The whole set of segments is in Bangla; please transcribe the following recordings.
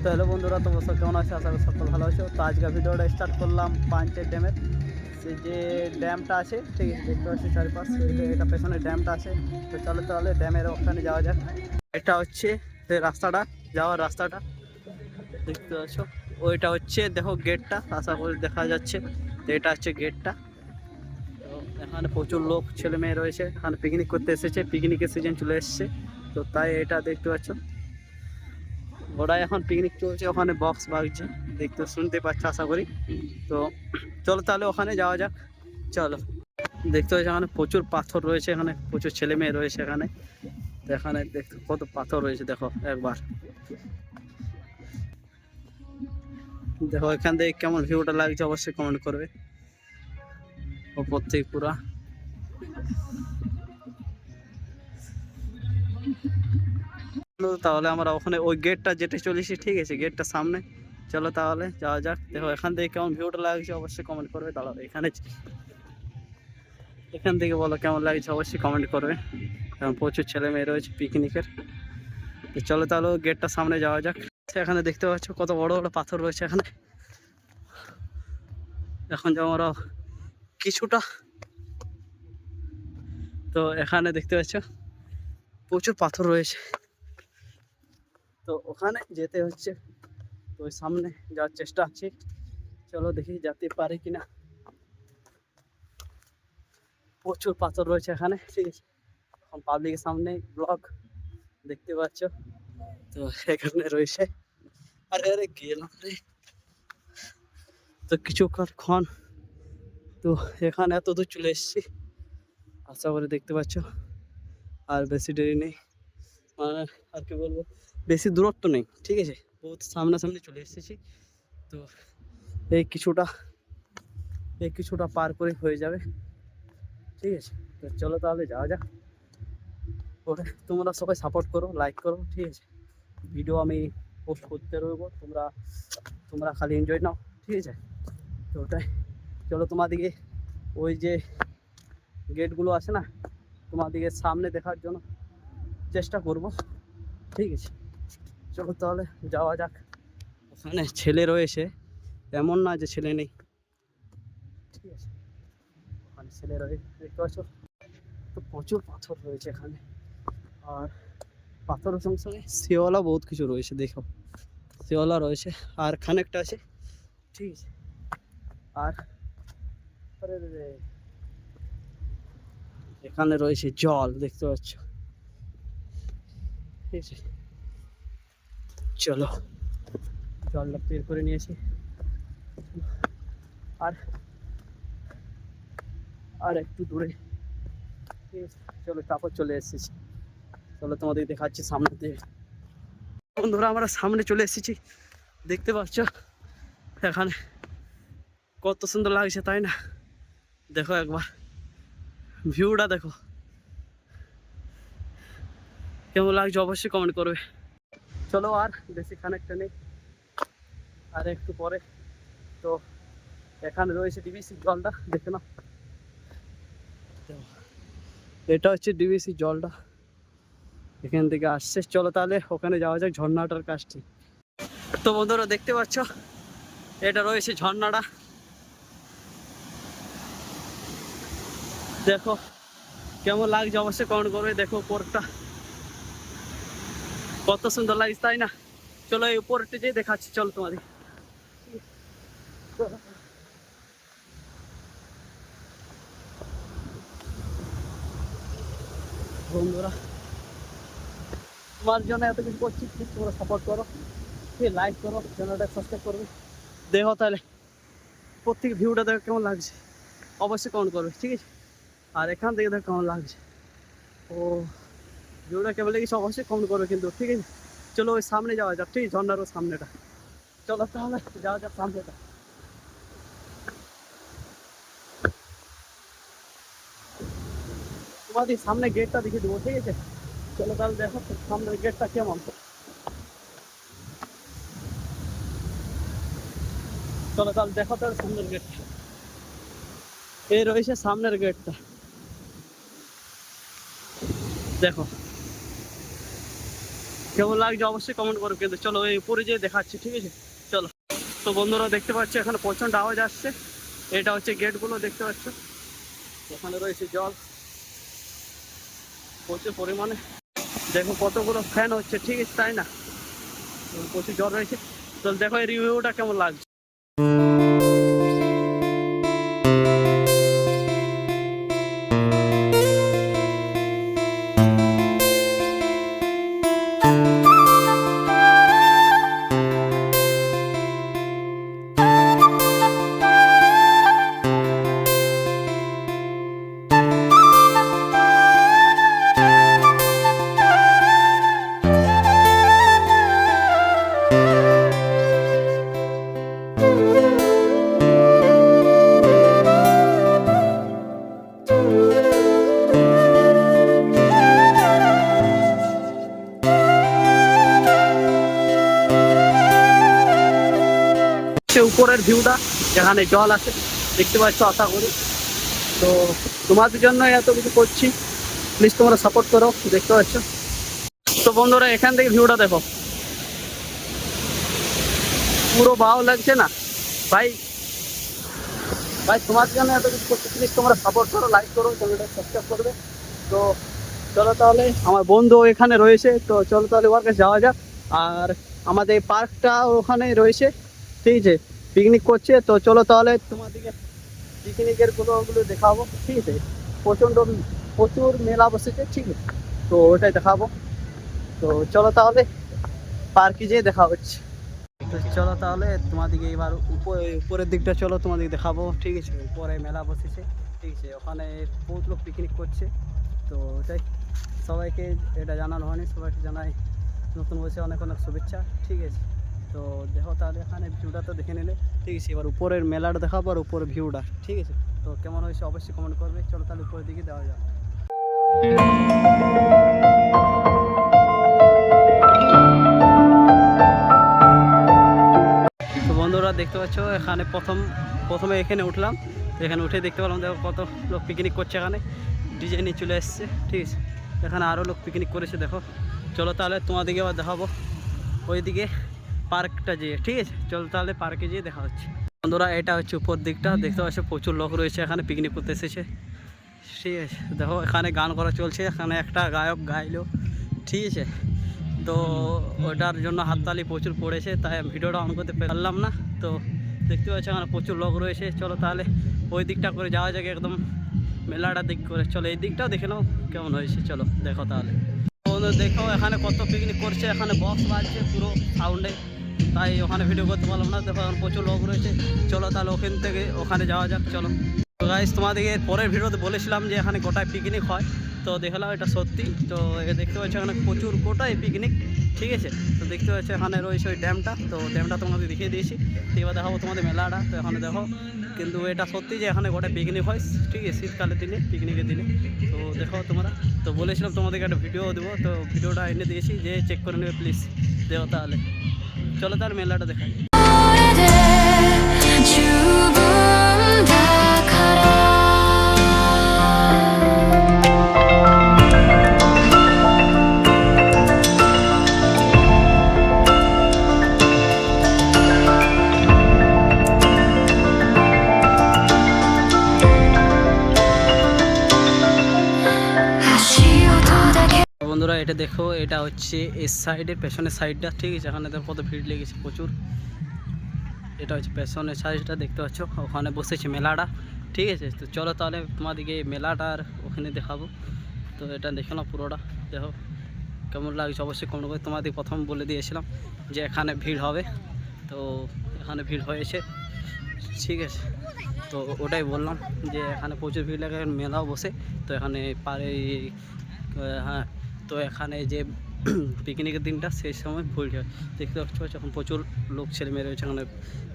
তো হ্যালো বন্ধুরা, তো বসে কেমন আছে? আশা করি সকল ভালো আছে। তো আজকে ভিডিওটা স্টার্ট করলাম পাঞ্চের ড্যামের। সে যে ড্যামটা আছে, ঠিক আছে, দেখতে পাচ্ছি চারিপাশ, এটা পেছনে ড্যামটা আছে। তো চলো তাহলে ড্যামের ওখানে যাওয়া যাক। এটা হচ্ছে সেই রাস্তাটা, যাওয়ার রাস্তাটা দেখতে পাচ্ছ। ওইটা হচ্ছে দেখো গেটটা, আশা করি দেখা যাচ্ছে। তো এটা হচ্ছে গেটটা। তো এখানে প্রচুর লোক ছেলে মেয়ে রয়েছে, এখানে পিকনিক করতে এসেছে, পিকনিকের সিজন চলে এসছে। তো তাই এটা দেখতে পাচ্ছ, ওরাই এখন পিকনিক চলছে, ওখানে বক্স বাজছে, দেখতে শুনতে পাচ্ছ আশা করি। তো চলো তাহলে ওখানে যাওয়া যাক। চলো, দেখতে পাচ্ছ এখানে প্রচুর পাথর রয়েছে, এখানে প্রচুর ছেলে মেয়ে রয়েছে এখানে। তো এখানে দেখতে কত পাথর রয়েছে, দেখো একবার দেখো। এখান থেকে কেমন ভিউটা লাগছে অবশ্যই কমেন্ট করবে। ওপর থেকে পুরা তাহলে আমরা ওখানে ওই গেটটা যেতে চলেছি, ঠিক আছে, গেটটার সামনে। চলো তাহলে যাওয়া যাক। দেখো এখান থেকে কেমন ভিউটা লাগছে অবশ্যই কমেন্ট করবে। দাঁড়াও, এখান থেকে বলো কেমন লাগছে অবশ্যই কমেন্ট করবে। এবং প্রচুর ছেলে মেয়ে রয়েছে পিকনিকের। তো চলো তাহলে গেটটার সামনে যাওয়া যাক। এখানে দেখতে পাচ্ছ কত বড় বড় পাথর রয়েছে এখানে। এখন যাবো আমরা কিছুটা। তো এখানে দেখতে পাচ্ছ প্রচুর পাথর রয়েছে, তো ওখানে যেতে হচ্ছে। তো ওই সামনে যাওয়ার চেষ্টা আছে, চলো দেখি যেতে পারে কিনা। প্রচুর পাথর রয়েছে এখানে, ঠিক আছে। এখন পাবলিকের সামনে ব্লগ দেখতে পাচ্ছ, তো এখানে রয়েছে। আরে আরে গেলাম রে। তো কিছুক্ষণ, তো এখানে এত দূর চলে এসেছি, আশা করে দেখতে পাচ্ছ। আর বেশি দেরি নেই, মানে আর কি বলবো, বেশি দূরত্ব নেই, ঠিক আছে, বহুত সামনাসামনি চলে এসেছি। তো এই কিছুটা পার করে হয়ে যাবে, ঠিক আছে। তো চলো তাহলে যাওয়া যাক। ওটা তোমরা সবাই সাপোর্ট করো, লাইক করো, ঠিক আছে। ভিডিও আমি পোস্ট করতে রইবো, তোমরা খালি এনজয় নাও, ঠিক আছে। তো ওটাই, চলো তোমাদিকে ওই যে গেটগুলো আছে না, তোমাদিকে সামনে দেখার জন্য চেষ্টা করব, ঠিক আছে। চলো তাহলে যাওয়া যাক। ওখানে ছেলে রয়েছে, এমন না যে ছেলে নেই, ঠিক আছে। ওখানে ছেলে রয়েছে, দেখতে পাচ্ছ। তো প্রচুর পাথর রয়েছে এখানে, আর পাথরের সঙ্গে সঙ্গে শিওলা বহুত কিছু রয়েছে, দেখো শিওলা রয়েছে আর খানিকটা আছে, ঠিক আছে। আর আরে রে, এখানে রয়েছে জল, দেখতে পাচ্ছ, ঠিক আছে। চলো, জলটা বের করে নিয়েছি। আর আর একটু দূরে, ঠিক আছে। চলো তারপর চলে এসেছি, চলো তোমাদের দেখাচ্ছি সামনে থেকে। বন্ধুরা আমরা সামনে চলে এসেছি, দেখতে পাচ্ছ এখানে কত সুন্দর লাগছে, তাই না? দেখো একবার ভিউটা দেখো কেমন লাগছে অবশ্যই কমেন্ট করবে। চলো আর বেশি খানিকটা নেই, আর একটু পরে। তো এখানে রয়েছে ডিবিসি জলটা, দেখে নাও। এটা হচ্ছে ডিবিসি জলটা, এখান থেকে আসছে। চলো তাহলে ওখানে যাওয়া যাক, ঝর্ণাটার কাছটি। তো বন্ধুরা দেখতে পাচ্ছ এটা রয়েছে ঝর্ণাটা, দেখো কেমন লাগছে অবশ্যই কমেন্ট করবে। দেখো উপরটা কত সুন্দর লাগছে, তাই না? চলো এই উপরটা যেয়ে দেখাচ্ছি, চলো তোমাদের। বন্ধুরা তোমার জন্য এত কিছু করছি, প্লিজ তোমরা সাপোর্ট করো, ঠিক, লাইক করো, চ্যানেলটা সাবস্ক্রাইব করবে। দেখো তাহলে প্রত্যেক ভিউটা দেখো কেমন লাগছে অবশ্যই কমেন্ট করবে, ঠিক আছে। আর এখান থেকে দেখো কেমন লাগছে, ও ভিউটা কেমন লেগেছে অবশ্যই কমেন্ট করবে কিন্তু, ঠিক আছে। চলো ওই সামনে যাওয়া যাক, ঠিক, ঝর্ণার ওই সামনেটা। চলো তাহলে যাওয়া যাক সামনেটা। তোমাদের সামনে গেটটা দেখে দেবো, ঠিক আছে। চলো তাহলে দেখো সামনের গেটটা কেমন। চলো তাহলে দেখো তাহলে সামনের গেটটা, এই রয়েছে সামনের গেটটা, দেখো কেমন লাগছে অবশ্যই কমেন্ট করো, কিন্তু চলো এই উপরে যেয়ে দেখাচ্ছি, ঠিক আছে চলো। তো বন্ধুরা দেখতে পাচ্ছ এখানে প্রচণ্ড আওয়াজ আসছে, এটা হচ্ছে গেটগুলো দেখতে পাচ্ছ, এখানে রয়েছে জল প্রচুর পরিমাণে, দেখো কতগুলো ফ্যান হচ্ছে, ঠিক আছে তাই না, প্রচুর জল রয়েছে। তো দেখো এই রিভিউটা কেমন লাগছে। উপরের ভিউটা যেখানে জল আছে দেখতে পাচ্ছ আশা করি। তো তোমাদের জন্য এত কিছু করছি, প্লিজ তোমরা সাপোর্ট করো, দেখতে পাচ্ছ। তো বন্ধুরা এখান থেকে ভিউটা দেখো, পুরো ভালো লাগছে না ভাই, ভাই তোমাদের জন্য এত কিছু করছি, প্লিজ তোমরা সাপোর্ট করো, লাইক করো, চ্যানেলটা সাবস্ক্রাইব করবে। তো চলো তাহলে, আমার বন্ধু এখানে রয়েছে, তো চলো তাহলে ওর কাছে যাওয়া যাক। আর আমাদের পার্কটা ওখানে রয়েছে, ঠিক আছে, পিকনিক করছে। তো চলো তাহলে তোমাদেরকে পিকনিকের ওগুলো দেখাবো, ঠিক আছে, প্রচুর মেলা বসেছে, ঠিক আছে, তো ওটাই দেখাবো। তো চলো তাহলে পার্কে যেয়ে দেখা হচ্ছে। তো চলো তাহলে তোমাদেরকে এবার উপরের দিকটা চলো তোমাদেরকে দেখাবো, ঠিক আছে, উপরে মেলা বসেছে, ঠিক আছে, ওখানে বহুত লোক পিকনিক করছে। তো ওটাই সবাইকে এটা জানানো হয়নি, সবাইকে জানাই নতুন বছরে অনেক অনেক শুভেচ্ছা, ঠিক আছে। তো দেখো তাহলে এখানে ভিউটা তো দেখে নিলে, ঠিক আছে, এবার উপরের মেলাটা দেখাবো আর উপরের ভিউটা, ঠিক আছে। তো কেমন হয়েছে অবশ্যই কমেন্ট করবে। চলো তাহলে উপরের দিকে দেওয়া যাক। তো বন্ধুরা দেখতে পাচ্ছ এখানে প্রথমে এখানে উঠলাম, তো এখানে উঠে দেখতে পেলাম দেখো কত লোক পিকনিক করছে, এখানে ডিজে নিয়ে চলে এসছে, ঠিক আছে, এখানে আরও লোক পিকনিক করেছে দেখো। চলো তাহলে তোমাদেরকে আবার দেখাবো ওইদিকে পার্কটা যেয়ে, ঠিক আছে, চলো তাহলে পার্কে যেয়ে দেখা হচ্ছে। বন্ধুরা এটা হচ্ছে উপর দিকটা, দেখতে পাচ্ছ প্রচুর লোক রয়েছে এখানে পিকনিক করতে এসেছে, ঠিক আছে। দেখো এখানে গান করা চলছে, এখানে একটা গায়ক গাইলো, ঠিক আছে। তো ওটার জন্য হাততালি প্রচুর পড়েছে, তাই ভিডিওটা অন করতে পারলাম না। তো দেখতে পাচ্ছ এখানে প্রচুর লোক রয়েছে। চলো তাহলে ওই দিকটা করে যাওয়া যাক, একদম মেলাটার দিক করে। চলো এই দিকটাও দেখে নাও কেমন হয়েছে, চলো দেখো তাহলে। দেখো এখানে কত পিকনিক করছে, এখানে বক্স বাজছে পুরো সাউন্ডে, তাই ওখানে ভিডিও করতে পারলাম না। দেখো প্রচুর লোক রয়েছে, চলো তাহলে ওখান থেকে ওখানে যাওয়া যাক, চলো। তো গাইস তোমাদেরকে পরের ভিডিওতে বলেছিলাম যে এখানে গোটায় পিকনিক হয়, তো দেখলাম এটা সত্যি। তো দেখতে পাচ্ছ এখানে প্রচুর গোটায় পিকনিক, ঠিক আছে। তো দেখতে পাচ্ছ এখানে রয়েছে ওই ড্যামটা, তো ড্যামটা তোমাদের দেখিয়ে দিয়েছি। তো এবার দেখাবো তোমাদের মেলাটা, তো এখানে দেখো, কিন্তু এটা সত্যি যে এখানে গোটায় পিকনিক হয়, ঠিক আছে, শীতকালের দিনে, পিকনিকের দিনে। তো দেখো তোমরা, তো বলেছিলাম তোমাদেরকে একটা ভিডিও দেবো, তো ভিডিওটা এনে দিয়েছি, যে চেক করে নেবে প্লিজ, দেখো তাহলে। চলো তাহলে মেলাটা দেখাই। বন্ধুরা এটা দেখো, এটা হচ্ছে এই সাইডের পেছনের সাইডটা, ঠিক আছে, এখানে দেখো কত ভিড় লেগেছে প্রচুর। এটা হচ্ছে পেছনের সাইডটা, দেখতে পাচ্ছ ওখানে বসেছে মেলাটা, ঠিক আছে। তো চলো তাহলে তোমাদেরকে মেলাটা আর ওখানে দেখাবো। তো এটা দেখো না পুরোটা, দেখো কেমন লাগছে অবশ্যই কমেন্ট করে। তোমাদের প্রথম বলে দিয়েছিলাম যে এখানে ভিড় হবে, তো এখানে ভিড় হয়েছে, ঠিক আছে। তো ওটাই বললাম যে এখানে প্রচুর ভিড় লাগে, মেলাও বসে। তো এখানে হ্যাঁ, তো এখানে যে পিকনিকের দিনটা সেই সময় ভিড় হয়, দেখতে পাচ্ছ এখন প্রচুর লোক ছেলেমেয়ে রয়েছে, এখানে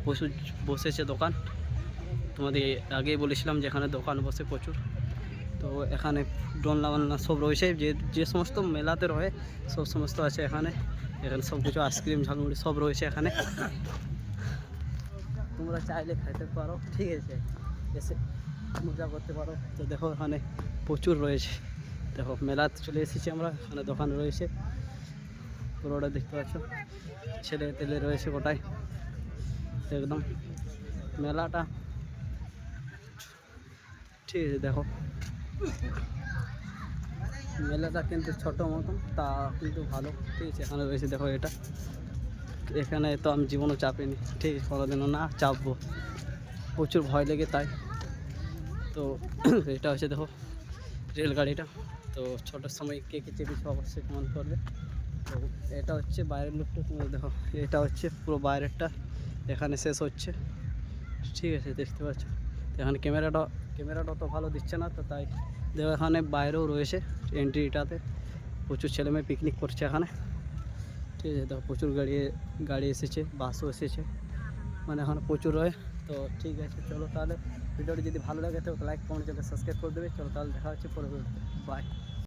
প্রচুর বসেছে দোকান। তোমাদের আগেই বলেছিলাম যে এখানে দোকান বসে প্রচুর। তো এখানে ডোলনা বান্না সব রয়েছে, যে সমস্ত মেলাতে রয়ে সব সমস্ত আছে এখানে। এখানে সব কিছু আইসক্রিম ঝালমুড়ি সব রয়েছে এখানে, তোমরা চাইলে খাইতে পারো, ঠিক আছে, এসে মজা করতে পারো। তো দেখো এখানে প্রচুর রয়েছে, দেখো মেলাতে চলে এসেছি আমরা, এখানে দোকান রয়েছে, পুরোটা দেখতে পাচ্ছ, ছেলে তেলে রয়েছে গোটায় একদম মেলাটা। ঠিক আছে, দেখো মেলাটা কিন্তু ছোট মতন, তা কিন্তু ভালো। ঠিক আছে, এখানে রয়েছে দেখো এটা, এখানে তো আমি জীবনও চাপিনি, ঠিক আছে, কোনোদিনও না চাপবো, প্রচুর ভয় লেগে তাই। তো এটা হচ্ছে দেখো রেলগাড়িটা। তো ছোটোর সময় কে কে চেপেছে অবশ্যই কমেন্ট করবে। তো এটা হচ্ছে বাইরের লুকটা, তুমি দেখো এটা হচ্ছে পুরো বাইরেরটা, এখানে শেষ হচ্ছে। ঠিক আছে, দেখতে পাচ্ছ। এখানে ক্যামেরাটা তো ভালো দিচ্ছে না, তো তাই দেখো এখানে বাইরেও রয়েছে এন্ট্রিটাতে প্রচুর ছেলেমেয়ে পিকনিক করছে এখানে। ঠিক আছে, দেখো প্রচুর গাড়ি এসেছে, বাসও এসেছে, মানে এখানে প্রচুর রয়ে। তো ঠিক আছে, চলো তাহলে ভিডিওটি যদি ভালো লাগে তো লাইক কমেন্ট সাবস্ক্রাইব করে দেবে। চলো তাহলে দেখা হচ্ছে পরে, বাই।